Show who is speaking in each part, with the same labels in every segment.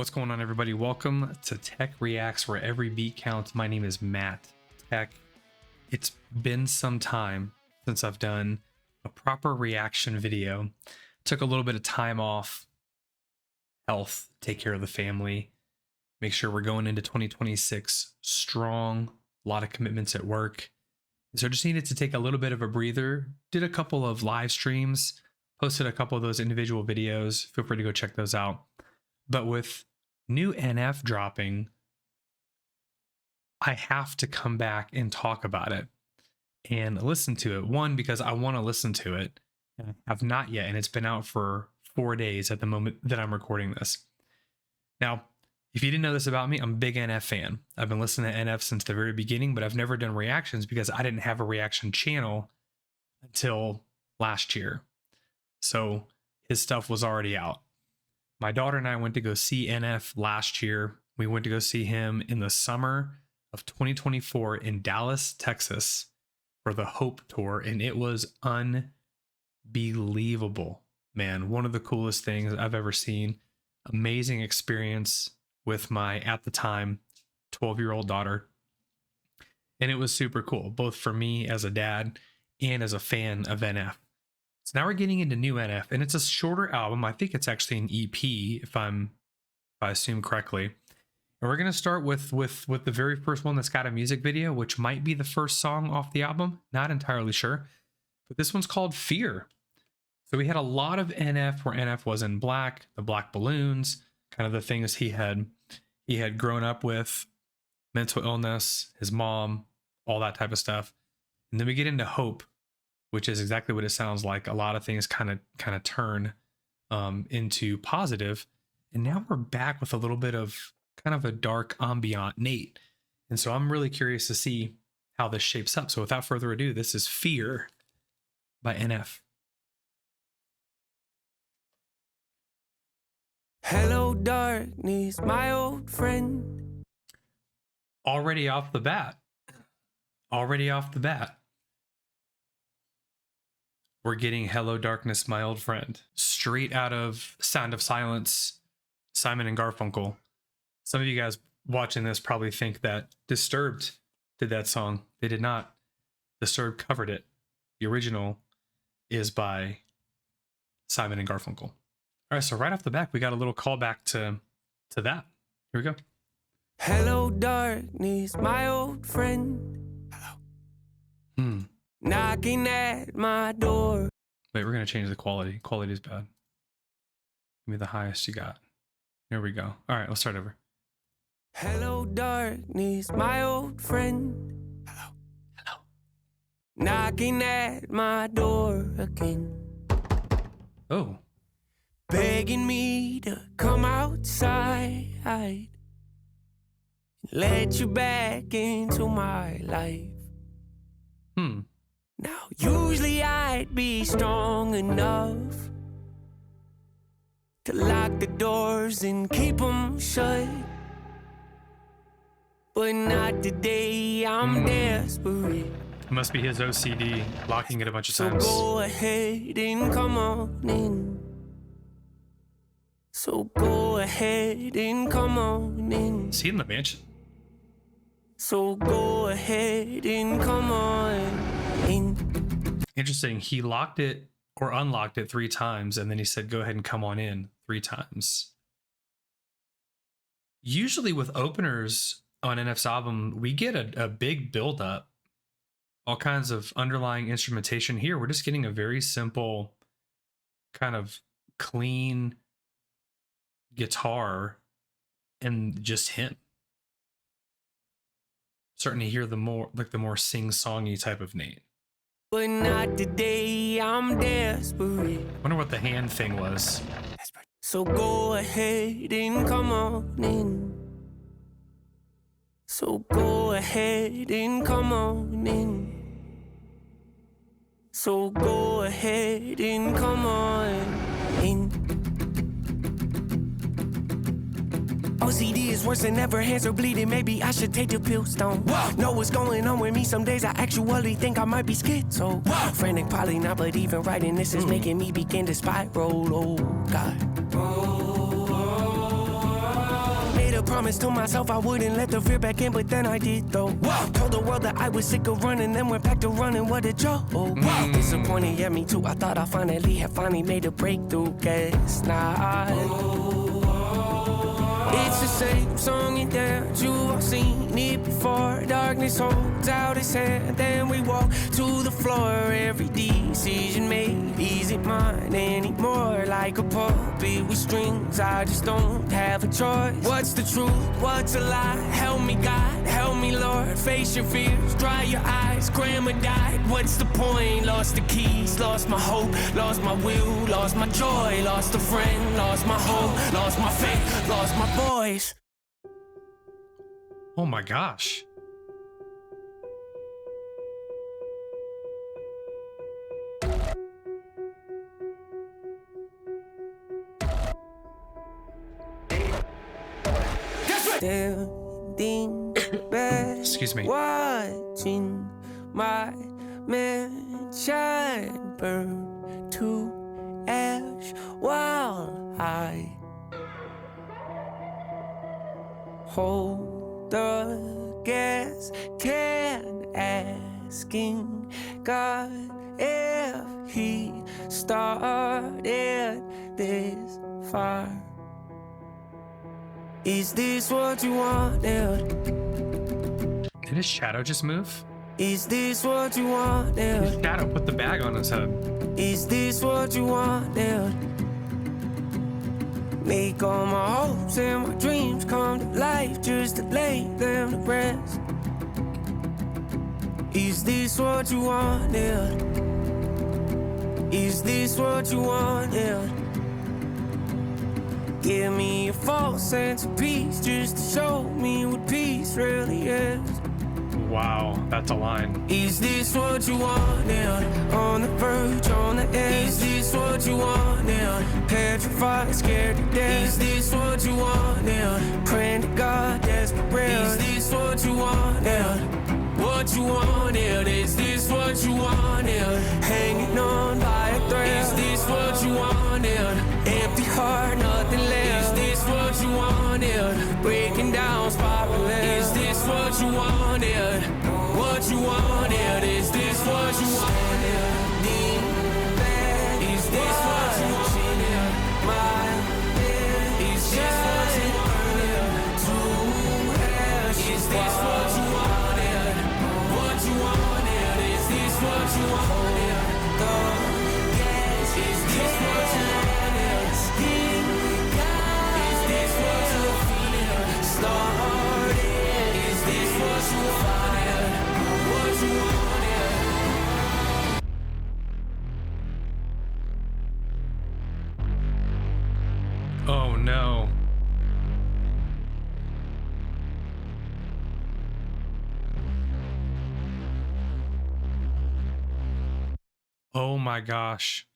Speaker 1: What's going on, everybody? Welcome to TECKreacts, where every beat counts. My name is Matt Tech. It's been some time since I've done a proper reaction video. Took a little bit of time off, health, take care of the family, make sure we're going into 2026 strong, a lot of commitments at work. So just needed to take a little bit of a breather. Did a couple of live streams, posted a couple of those individual videos. Feel free to go check those out. But with new NF dropping, I have to come back and talk about it and listen to it. One, because I want to listen to it, and I have not yet, and it's been out for 4 days at the moment that I'm recording this. Now, if you didn't know this about me, I'm a big NF fan. I've been listening to NF since the very beginning, but I've never done reactions because I didn't have a reaction channel until last year. So his stuff was already out. My daughter and I went to go see NF last year. We went to go see him in the summer of 2024 in Dallas, Texas for the Hope Tour, and it was unbelievable, man. One of the coolest things I've ever seen. Amazing experience with my, at the time, 12-year-old daughter. And it was super cool, both for me as a dad and as a fan of NF. So now we're getting into new NF, and it's a shorter album. I think it's actually an EP, if I assume correctly. And we're gonna start with the very first one that's got a music video, which might be the first song off the album. Not entirely sure, but this one's called Fear. So we had a lot of NF where NF was in black, the black balloons, kind of the things he had grown up with, mental illness, his mom, all that type of stuff. And then we get into Hope, which is exactly what it sounds like. A lot of things kind of turn into positive. And now we're back with a little bit of kind of a dark ambient Nate. And so I'm really curious to see how this shapes up. So without further ado, this is Fear by NF.
Speaker 2: Hello, darkness, my old friend.
Speaker 1: Already off the bat. We're getting Hello Darkness, My Old Friend. Straight out of Sound of Silence, Simon and Garfunkel. Some of you guys watching this probably think that Disturbed did that song. They did not. Disturbed covered it. The original is by Simon and Garfunkel. All right, so right off the bat, we got a little callback to that. Here we go.
Speaker 2: Hello, darkness, my old friend.
Speaker 1: Hmm.
Speaker 2: Knocking at my door.
Speaker 1: Wait, we're going to change the quality. Quality is bad. Give me the highest you got. Here we go. All right, let's start over.
Speaker 2: Hello, darkness, my old friend.
Speaker 1: Hello.
Speaker 2: Knocking at my door again.
Speaker 1: Oh.
Speaker 2: Begging me to come outside. Let you back into my life. Now, usually I'd be strong enough to lock the doors and keep them shut. But not today, I'm desperate.
Speaker 1: It must be his OCD locking it a bunch of
Speaker 2: So
Speaker 1: times.
Speaker 2: go ahead and come on in. So go ahead and come on in.
Speaker 1: Is he in the mansion?
Speaker 2: So go ahead and come on in.
Speaker 1: Interesting. He locked it or unlocked it 3 times, and then he said, go ahead and come on in 3 times. Usually with openers on NF's album, we get a big buildup, all kinds of underlying instrumentation. Here, we're just getting a very simple, kind of clean guitar and just him. Starting to hear the more sing-songy type of Nate.
Speaker 2: But not today, I'm desperate.
Speaker 1: Wonder what the hand thing was.
Speaker 2: So go ahead and come on in. So go ahead and come on in. So go ahead and come on in. OCD is worse than ever, hands are bleeding, maybe I should take the pills down. Know what's going on with me, some days I actually think I might be schizo. Frantic, probably not, but even writing this is making me begin to spiral, oh God. a promise to myself I wouldn't let the fear back in, but then I did though. Told the world that I was sick of running, then went back to running. What a joke. Disappointed, yeah, me too. I thought I finally made a breakthrough. Guess not. It's the same song and dance, you've all seen it before. Darkness holds out its hand, then we walk to the floor. Every decision made isn't mine anymore. Like a puppet with strings, I just don't have a choice. What's the truth, what's a lie? Help me God, help me Lord. Face your fears, dry your eyes. Grandma died, what's the point? Lost the keys, lost my hope, lost my will, lost my joy, lost a friend, lost my hope, lost my faith, lost my voice.
Speaker 1: Oh my gosh.
Speaker 2: Standing back,
Speaker 1: Excuse me.
Speaker 2: watching my mansion burn to ash while I hold the gas can, asking God if he started this fire. Is this what you wanted?
Speaker 1: Did his shadow just move?
Speaker 2: Is this what you wanted?
Speaker 1: His shadow put the bag on his head.
Speaker 2: Is this what you wanted? Make all my hopes and my dreams come to life just to lay them to rest. Is this what you wanted? Is this what you wanted? Give me a false sense of peace just to show me what peace really is.
Speaker 1: Wow, that's a line.
Speaker 2: Is this what you wanted? On the verge, on the edge. Is this what you wanted? Petrified, scared to death. Is this what you wanted? Praying to God, desperate. Is this what you wanted? What you wanted? Is this what you wanted? Hanging on by a thread. Is this what you wanted? Empty heart, nothing left. Is this what you wanted? Breaking down, spiraling. Is this what you wanted? What you wanted? Is this what you wanted? Is this what you wanted? My bed is this what you wanted? To ash. Is this what you wanted? What you wanted? Is this what you wanted? The gas. Is this what you wanted? Is this what you wanted? Started. Is this what you wanted? What you wanted?
Speaker 1: Oh no. Oh my gosh.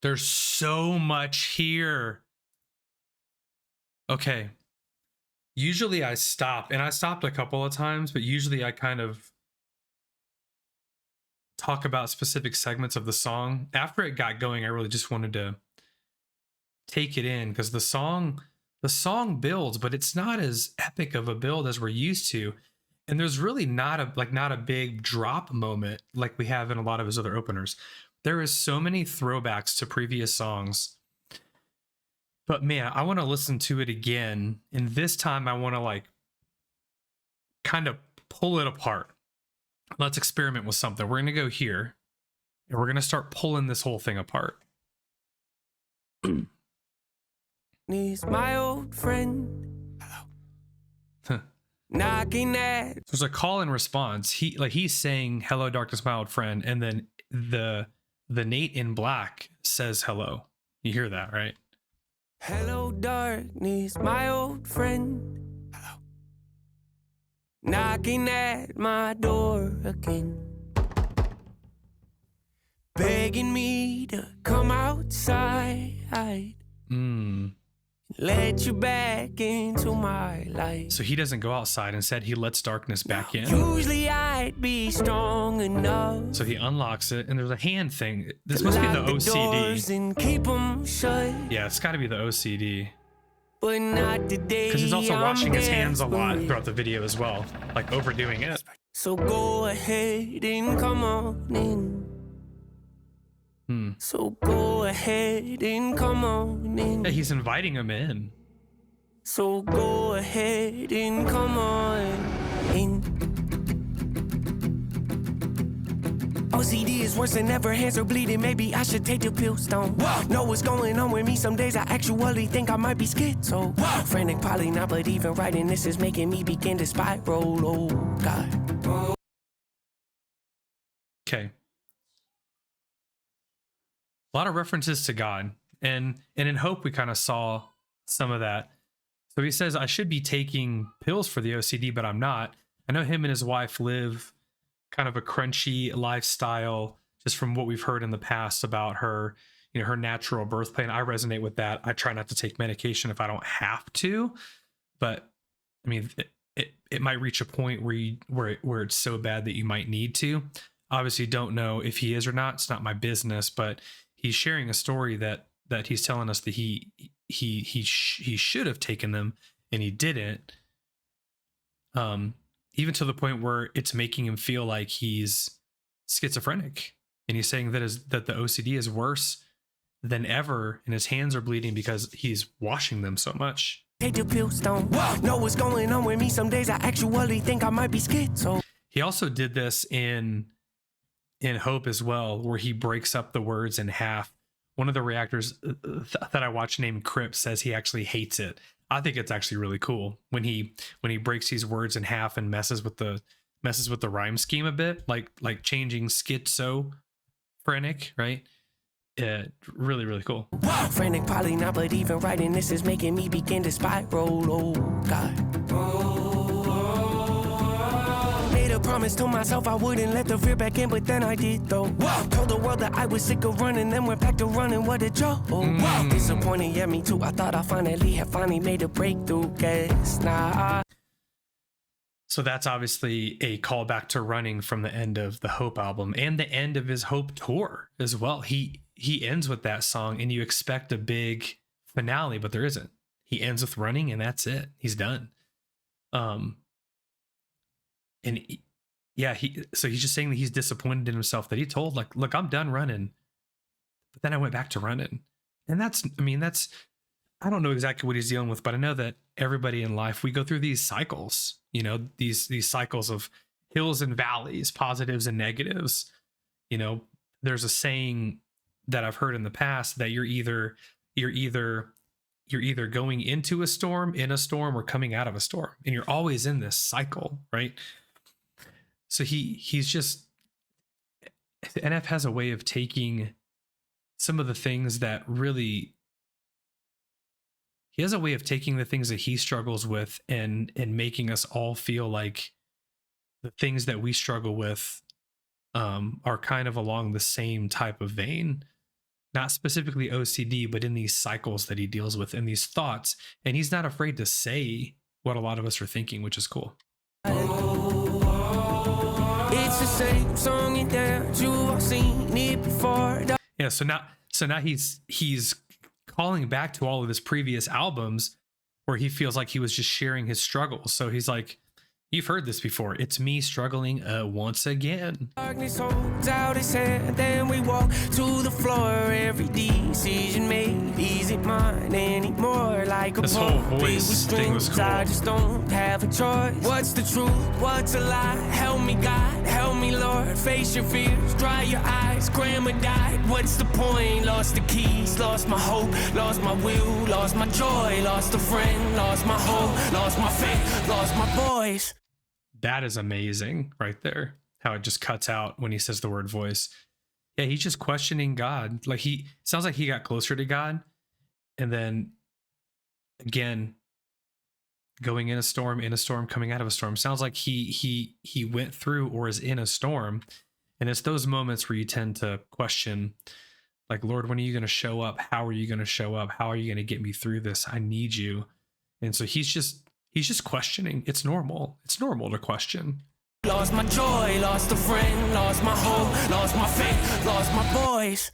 Speaker 1: There's so much here. Okay. Usually I stop, and I stopped a couple of times, but usually I kind of talk about specific segments of the song. After it got going, I really just wanted to take it in because the song builds, but it's not as epic of a build as we're used to. And there's really not a big drop moment like we have in a lot of his other openers. There is so many throwbacks to previous songs. But man, I want to listen to it again. And this time I want to kind of pull it apart. Let's experiment with something. We're going to go here and we're going to start pulling this whole thing apart.
Speaker 2: He's my old friend. Knocking at.
Speaker 1: There's a call and response. He's saying hello, darkness, my old friend, and then the Nate in black says hello. You hear that, right?
Speaker 2: Hello, darkness, my old friend. Hello. Knocking at my door again. Begging me to come outside. Let you back into my life.
Speaker 1: So he doesn't go outside. Instead, he lets darkness back in.
Speaker 2: Usually I'd be strong enough.
Speaker 1: So he unlocks it, and there's a hand thing. This must be the OCD.
Speaker 2: And keep 'em shut.
Speaker 1: Yeah, it's got to be the OCD.
Speaker 2: but not today.
Speaker 1: Because he's also
Speaker 2: I'm
Speaker 1: washing his hands a lot
Speaker 2: barefoot.
Speaker 1: throughout the video as well, like overdoing it.
Speaker 2: So go ahead and come on in. So go ahead and come on in.
Speaker 1: Yeah, he's inviting him in.
Speaker 2: So go ahead and come on in. OCD is worse than ever, hands are bleeding. Maybe I should take the pills down. Know what's going on with me. Some days I actually think I might be schizo. Frantic, probably not, but even writing this is making me begin to spiral. Oh God.
Speaker 1: Okay. A lot of references to God, and in Hope we kind of saw some of that. So he says, I should be taking pills for the OCD, but I'm not. I know him and his wife live kind of a crunchy lifestyle, just from what we've heard in the past about her, you know, her natural birth plan. I resonate with that. I try not to take medication if I don't have to, but I mean, it might reach a point where it's so bad that you might need to. Obviously, don't know if he is or not. It's not my business, but he's sharing a story that he's telling us that he should have taken them and he didn't. Even to the point where it's making him feel like he's schizophrenic, and he's saying that the OCD is worse than ever, and his hands are bleeding because he's washing them so much.
Speaker 2: Take the pills down. Know what's going on with me. Some days I actually think I might be schizo.
Speaker 1: He also did this in Hope as well, where he breaks up the words in half. One of the reactors that I watch named Crip says he actually hates it. I think it's actually really cool when he breaks these words in half and messes with the rhyme scheme a bit, like changing schizophrenic, right? Really, really cool.
Speaker 2: Frantic, probably not, but even writing this is making me begin to spiral. Oh God. Made a promise to myself I wouldn't let the fear back in, but then I did though. Told the world that I was sick of running, then went back to running. What a joke. Disappointing, yeah, me too. I thought I finally made a breakthrough. Guess nah.
Speaker 1: So that's obviously a callback to running from the end of the Hope album and the end of his Hope tour as well. He ends with that song, and you expect a big finale, but there isn't. He ends with running, and that's it. He's done. And so he's just saying that he's disappointed in himself, that he told, like, look, I'm done running, but then I went back to running. And that's, I don't know exactly what he's dealing with, but I know that everybody in life, we go through these cycles, you know, these cycles of hills and valleys, positives and negatives. You know, there's a saying that I've heard in the past that you're either going into a storm, in a storm, or coming out of a storm, and you're always in this cycle, right? So he's just, NF has a way of taking some of the things that really, he has a way of taking the things that he struggles with and making us all feel like the things that we struggle with are kind of along the same type of vein. Not specifically OCD, but in these cycles that he deals with and these thoughts. And he's not afraid to say what a lot of us are thinking, which is cool.
Speaker 2: It's the same song and dance, you have seen it before.
Speaker 1: Yeah, so now he's calling back to all of his previous albums where he feels like he was just sharing his struggles. So he's like, you've heard this before. It's me struggling once again.
Speaker 2: Darkness holds out its hand, then we walk to the floor. Every decision made isn't mine anymore. Like a
Speaker 1: this whole voice thing was cool.
Speaker 2: I just don't have a choice. What's the truth? What's a lie? Help me, God. Help me, Lord. Face your fears. Dry your eyes. Grandma died. What's the point? Lost the keys. Lost my hope. Lost my will. Lost my joy. Lost a friend. Lost my hope. Lost my faith. Lost my boys.
Speaker 1: That is amazing right there. How it just cuts out when he says the word voice. Yeah, he's just questioning God. Like sounds like he got closer to God. And then again, going in a storm, coming out of a storm. Sounds like he went through or is in a storm. And it's those moments where you tend to question, like, Lord, when are you going to show up? How are you going to show up? How are you going to get me through this? I need you. And so he's just questioning. It's normal. It's normal to question.
Speaker 2: Lost my joy, lost a friend, lost my hope, lost my faith, lost my boys.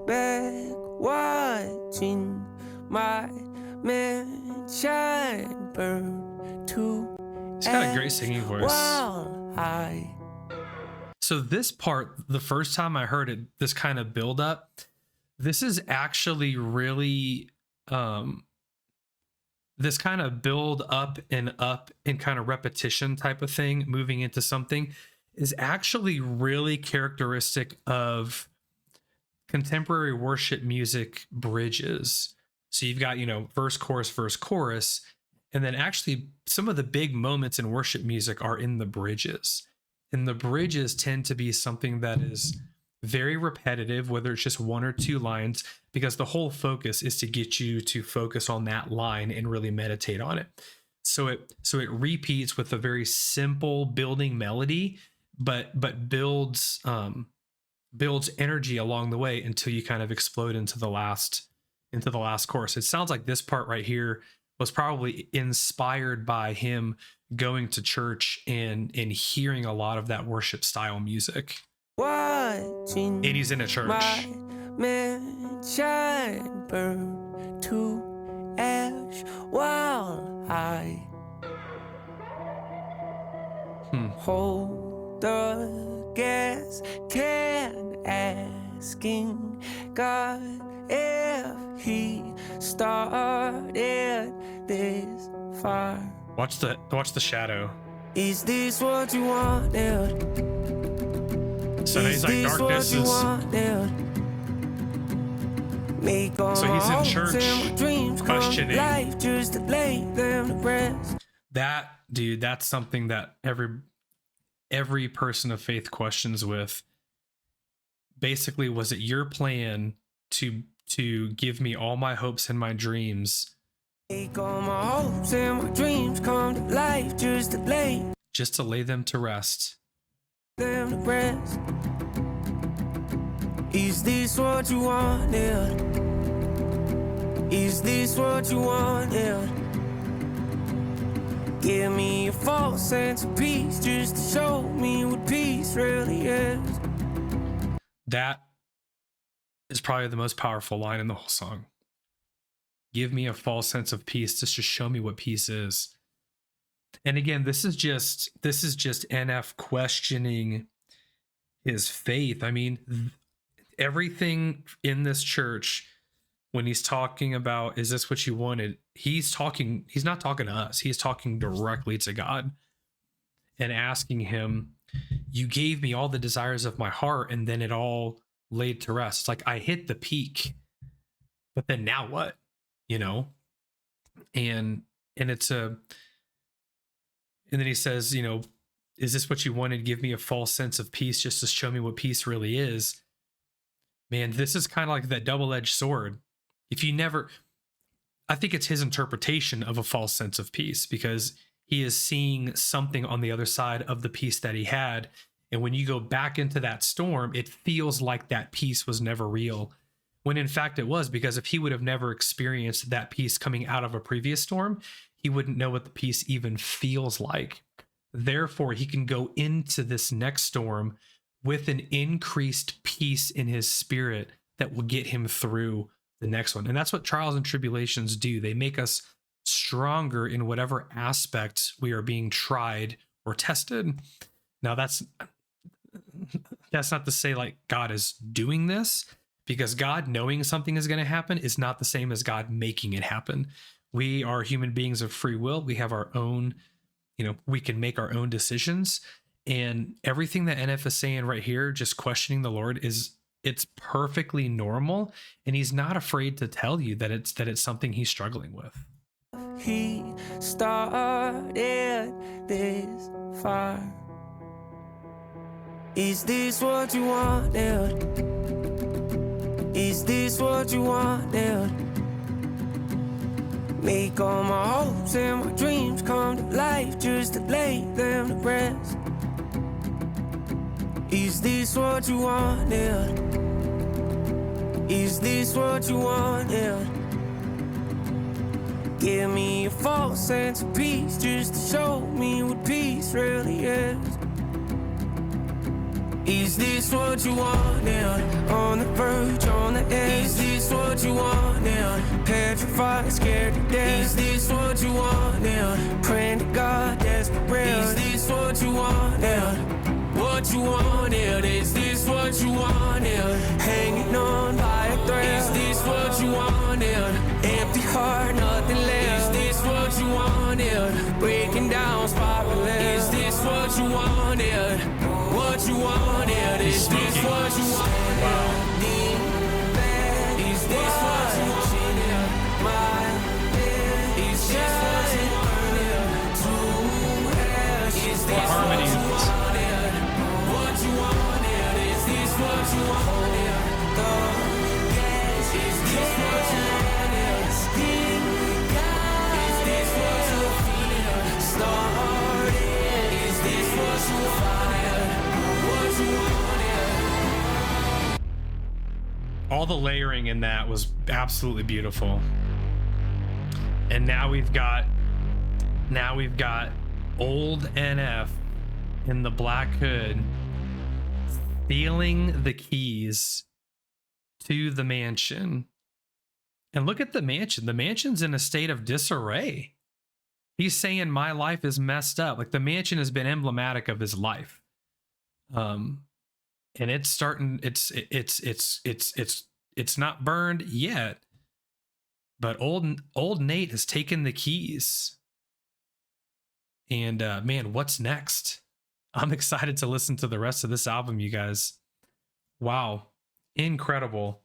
Speaker 2: back watching my mansion burn to
Speaker 1: He's got a great singing voice.
Speaker 2: while I
Speaker 1: So this part, the first time I heard it, this kind of build up, this is actually really this kind of build up and kind of repetition type of thing, moving into something, is actually really characteristic of contemporary worship music bridges. So you've got, verse, chorus, and then actually some of the big moments in worship music are in the bridges. And the bridges tend to be something that is very repetitive, whether it's just one or two lines, because the whole focus is to get you to focus on that line and really meditate on it. So it repeats with a very simple building melody, but builds energy along the way until you kind of explode into the last chorus. It sounds like this part right here was probably inspired by him going to church and hearing a lot of that worship style music.
Speaker 2: watching
Speaker 1: And he's in a church.
Speaker 2: my mansion burn to ash while I hold the gas can, asking God if he started this fire.
Speaker 1: Watch the shadow.
Speaker 2: Is this what you wanted?
Speaker 1: So now he's like, darkness is. So he's in church questioning.
Speaker 2: Life just to lay them to rest.
Speaker 1: That, dude, that's something that every person of faith questions with. Basically, was it your plan to give me all my hopes and my dreams?
Speaker 2: Make all my hopes and my dreams come to life just to lay
Speaker 1: them to rest.
Speaker 2: them to rest. Is this what you wanted? Is this what you wanted? Give me a false sense of peace just to show me what peace really is.
Speaker 1: That is probably the most powerful line in the whole song. Give me a false sense of peace just to show me what peace is. And again, this is just NF questioning his faith. I mean, everything in this church, when he's talking about, is this what you wanted? He's not talking to us. He's talking directly to God and asking him, you gave me all the desires of my heart, and then it all laid to rest. It's like, I hit the peak, but then now what? And it's and then he says, is this what you wanted? Give me a false sense of peace just to show me what peace really is. Man, this is kind of like that double-edged sword. I think it's his interpretation of a false sense of peace, because he is seeing something on the other side of the peace that he had. And when you go back into that storm, it feels like that peace was never real, when in fact it was, because if he would have never experienced that peace coming out of a previous storm, he wouldn't know what the peace even feels like. Therefore, he can go into this next storm with an increased peace in his spirit that will get him through the next one. And that's what trials and tribulations do. They make us stronger in whatever aspect we are being tried or tested. Now, that's not to say like God is doing this, because God knowing something is going to happen is not the same as God making it happen. We are human beings of free will. We have our own, we can make our own decisions. And everything that NF is saying right here, just questioning the Lord, it's perfectly normal. And he's not afraid to tell you that it's something he's struggling with.
Speaker 2: He started this fire. Is this what you wanted? Is this what you wanted? Make all my hopes and my dreams come to life just to lay them to rest. Is this what you wanted? Is this what you wanted? Give me a false sense of peace just to show me what peace really is. Is this what you wanted? On the verge, on the terrified, scared to death. Is this what you want now? Praying to God that's for real. Is this what you want now? What you want now? Is this what you want now? Hanging on by a thread. Is this what you want now? Empty heart, nothing left. Is this what you want now? Breaking down, spiraling. Is this what you want now? What you want now? Is this what you want now? Is this what you want now? My is this what you want now? To ask. Is this what you want now? What you want now? Is this what you want now? Go get. Is this what you want now? Speak. Is this what you feel? Started. Is this what you want now? What you want now?
Speaker 1: All the layering in that was absolutely beautiful. And now we've got old NF in the black hood stealing the keys to the mansion. And look at the mansion. The mansion's in a state of disarray. He's saying my life is messed up. Like, the mansion has been emblematic of his life. And it's starting, it's not burned yet, but old Nate has taken the keys. And man, what's next? I'm excited to listen to the rest of this album, you guys. Wow, incredible.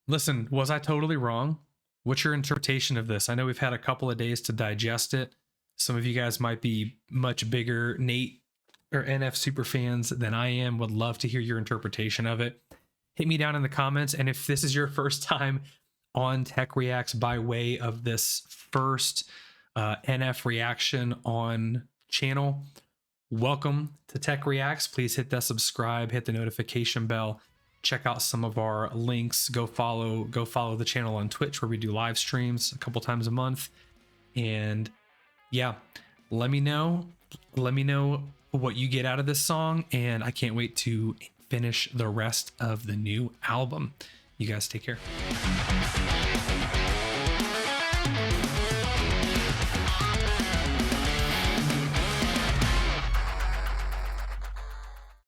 Speaker 1: Listen, was I totally wrong? What's your interpretation of this? I know we've had a couple of days to digest it. Some of you guys might be much bigger Nate or NF super fans than I am. Would love to hear your interpretation of it. Hit me down in the comments. And if this is your first time on Tech Reacts by way of this first NF reaction on channel, welcome to Tech Reacts. Please hit that subscribe, hit the notification bell, check out some of our links, go follow the channel on Twitch where we do live streams a couple times a month. And yeah, let me know what you get out of this song, and I can't wait to finish the rest of the new album. You guys take care.